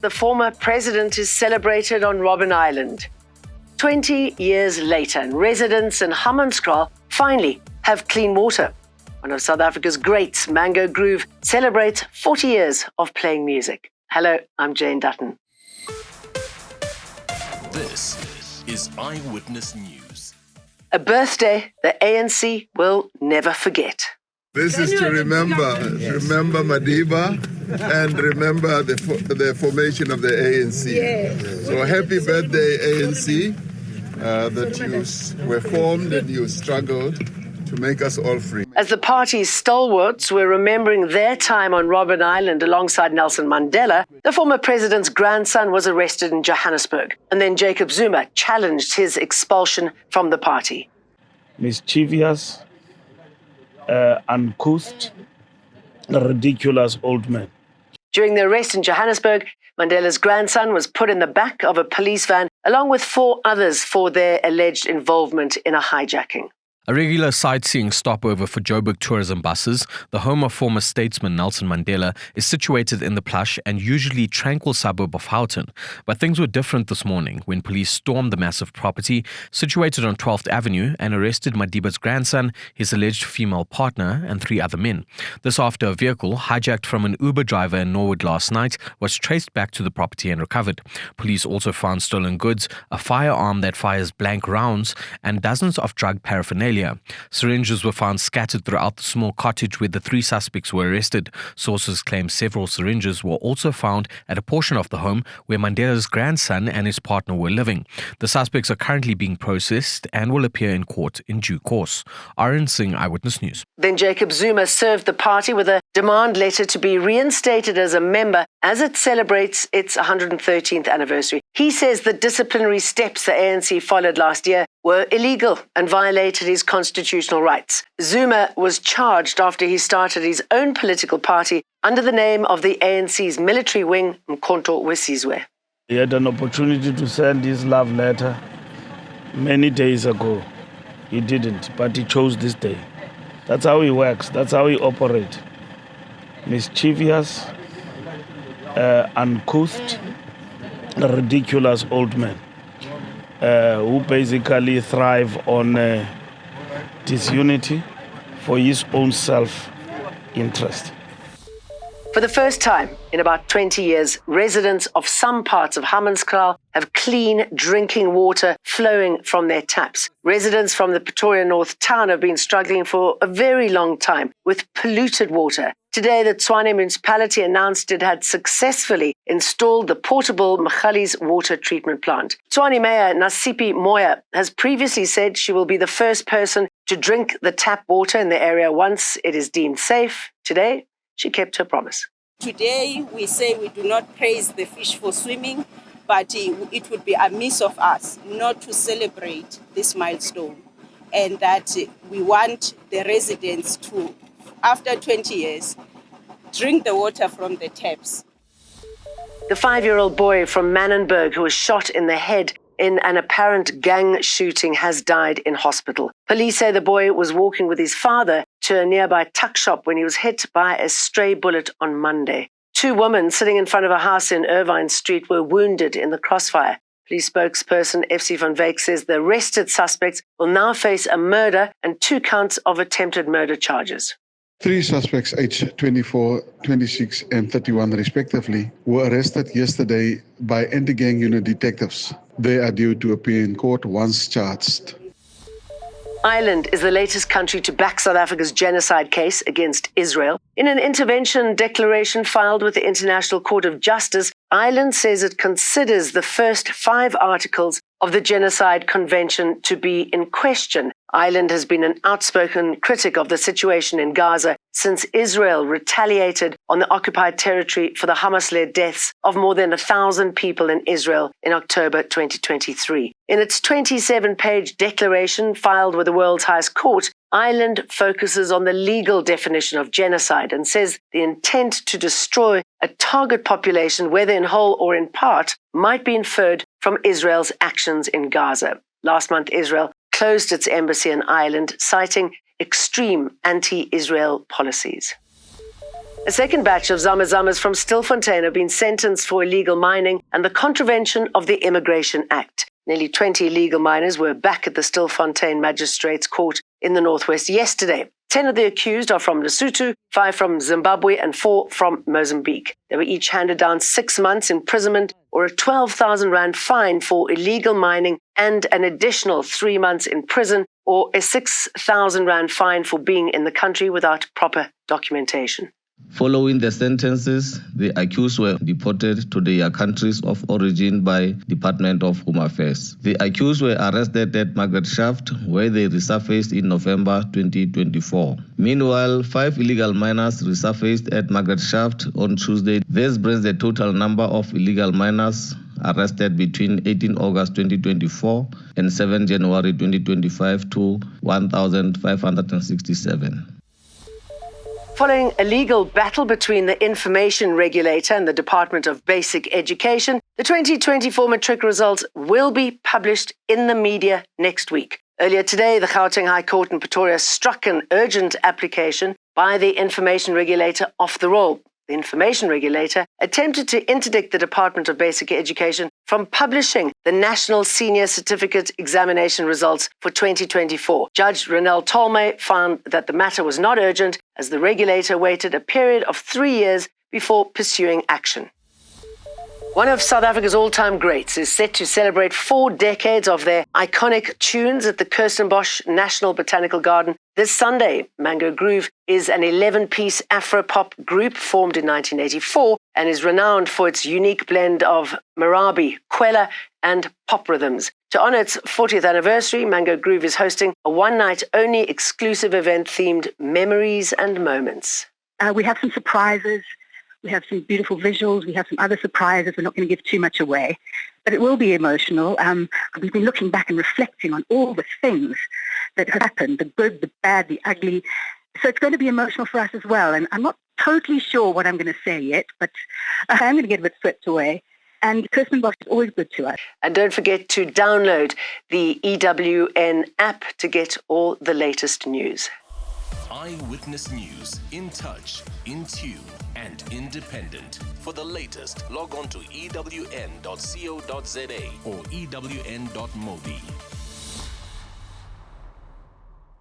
The former president is celebrated on Robben Island. 20 years later, and residents in Hammanskraal finally have clean water. One of South Africa's greats, Mango Groove, celebrates 40 years of playing music. Hello, I'm Jane Dutton. This is Eyewitness News. A birthday the ANC will never forget. This is to remember Mandela and remember the formation of the ANC. Yes. So happy birthday, ANC, that you were formed and you struggled to make us all free. As the party's stalwarts were remembering their time on Robben Island alongside Nelson Mandela, the former president's grandson was arrested in Johannesburg. And then Jacob Zuma challenged his expulsion from the party. Mischievous, uncouth, ridiculous old man. During the arrest in Johannesburg, Mandela's grandson was put in the back of a police van along with 4 others for their alleged involvement in a hijacking. A regular sightseeing stopover for Joburg tourism buses, the home of former statesman Nelson Mandela, is situated in the plush and usually tranquil suburb of Houghton. But things were different this morning when police stormed the massive property situated on 12th Avenue and arrested Madiba's grandson, his alleged female partner, and 3 other men. This after a vehicle hijacked from an Uber driver in Norwood last night was traced back to the property and recovered. Police also found stolen goods, a firearm that fires blank rounds, and dozens of drug paraphernalia. Syringes were found scattered throughout the small cottage where the 3 suspects were arrested. Sources claim several syringes were also found at a portion of the home where Mandela's grandson and his partner were living. The suspects are currently being processed and will appear in court in due course. Arun Singh, Eyewitness News. Then Jacob Zuma served the party with a demand letter to be reinstated as a member as it celebrates its 113th anniversary. He says the disciplinary steps the ANC followed last year were illegal and violated his constitutional rights. Zuma was charged after he started his own political party under the name of the ANC's military wing, Mkhonto Wesizwe. He had an opportunity to send his love letter many days ago. He didn't, but he chose this day. That's how he works. That's how he operates. Mischievous, uncouth, ridiculous old man who basically thrive on disunity for his own self-interest. For the first time in about 20 years, residents of some parts of Hammanskraal have clean drinking water flowing from their taps. Residents from the Pretoria North town have been struggling for a very long time with polluted water. Today, the Tshwane municipality announced it had successfully installed the portable Magalies water treatment plant. Tshwane Mayor Nasipi Moya has previously said she will be the first person to drink the tap water in the area once it is deemed safe. Today, she kept her promise. Today, we say we do not praise the fish for swimming, but it would be amiss of us not to celebrate this milestone, and that we want the residents to, after 20 years, drink the water from the taps. The 5-year-old boy from Manenberg who was shot in the head in an apparent gang shooting has died in hospital. Police say the boy was walking with his father to a nearby tuck shop when he was hit by a stray bullet on Monday. 2 women sitting in front of a house in Irvine Street were wounded in the crossfire. Police spokesperson FC van Wyk says the arrested suspects will now face a murder and 2 counts of attempted murder charges. 3 suspects aged 24, 26 and 31 respectively were arrested yesterday by anti-gang unit detectives. They are due to appear in court once charged. Ireland is the latest country to back South Africa's genocide case against Israel. In an intervention declaration filed with the International Court of Justice, Ireland says it considers the first 5 articles of the Genocide Convention to be in question. Ireland has been an outspoken critic of the situation in Gaza since Israel retaliated on the occupied territory for the Hamas-led deaths of more than 1,000 people in Israel in October 2023. In its 27-page declaration filed with the world's highest court, Ireland focuses on the legal definition of genocide and says the intent to destroy a target population, whether in whole or in part, might be inferred from Israel's actions in Gaza. Last month, Israel closed its embassy in Ireland, citing extreme anti-Israel policies. A second batch of Zama-Zamas from Stilfontein have been sentenced for illegal mining and the contravention of the Immigration Act. Nearly 20 illegal miners were back at the Stilfontein Magistrates Court in the northwest yesterday. 10 of the accused are from Lesotho, 5 from Zimbabwe and 4 from Mozambique. They were each handed down 6 months imprisonment or a 12,000 rand fine for illegal mining and an additional 3 months in prison or a 6,000 rand fine for being in the country without proper documentation. Following the sentences, the accused were deported to their countries of origin by Department of Home Affairs. The accused were arrested at Margaret Shaft, where they resurfaced in November 2024. Meanwhile, 5 illegal miners resurfaced at Margaret Shaft on Tuesday. This brings the total number of illegal miners arrested between 18 August 2024 and 7 January 2025 to 1,567. Following a legal battle between the Information Regulator and the Department of Basic Education, the 2024 matric results will be published in the media next week. Earlier today, the Gauteng High Court in Pretoria struck an urgent application by the Information Regulator off the roll. The Information Regulator attempted to interdict the Department of Basic Education from publishing the National Senior Certificate Examination results for 2024. Judge Renel Tolme found that the matter was not urgent as the regulator waited a period of 3 years before pursuing action. One of South Africa's all-time greats is set to celebrate 4 decades of their iconic tunes at the Kirstenbosch National Botanical Garden this Sunday. Mango Groove is an 11-piece Afro-pop group formed in 1984 and is renowned for its unique blend of Marabi, Kwela and pop rhythms. To honor its 40th anniversary, Mango Groove is hosting a one-night-only exclusive event themed Memories and Moments. We have some surprises. We have some beautiful visuals. We have some other surprises. We're not going to give too much away, but it will be emotional. We've been looking back and reflecting on all the things that have happened, the good, the bad, the ugly. So it's going to be emotional for us as well. And I'm not totally sure what I'm going to say yet, but I'm going to get a bit swept away. And Kirstenbosch is always good to us. And don't forget to download the EWN app to get all the latest news. Eyewitness News, in touch, in tune, and independent. For the latest, log on to ewn.co.za or ewn.mobi.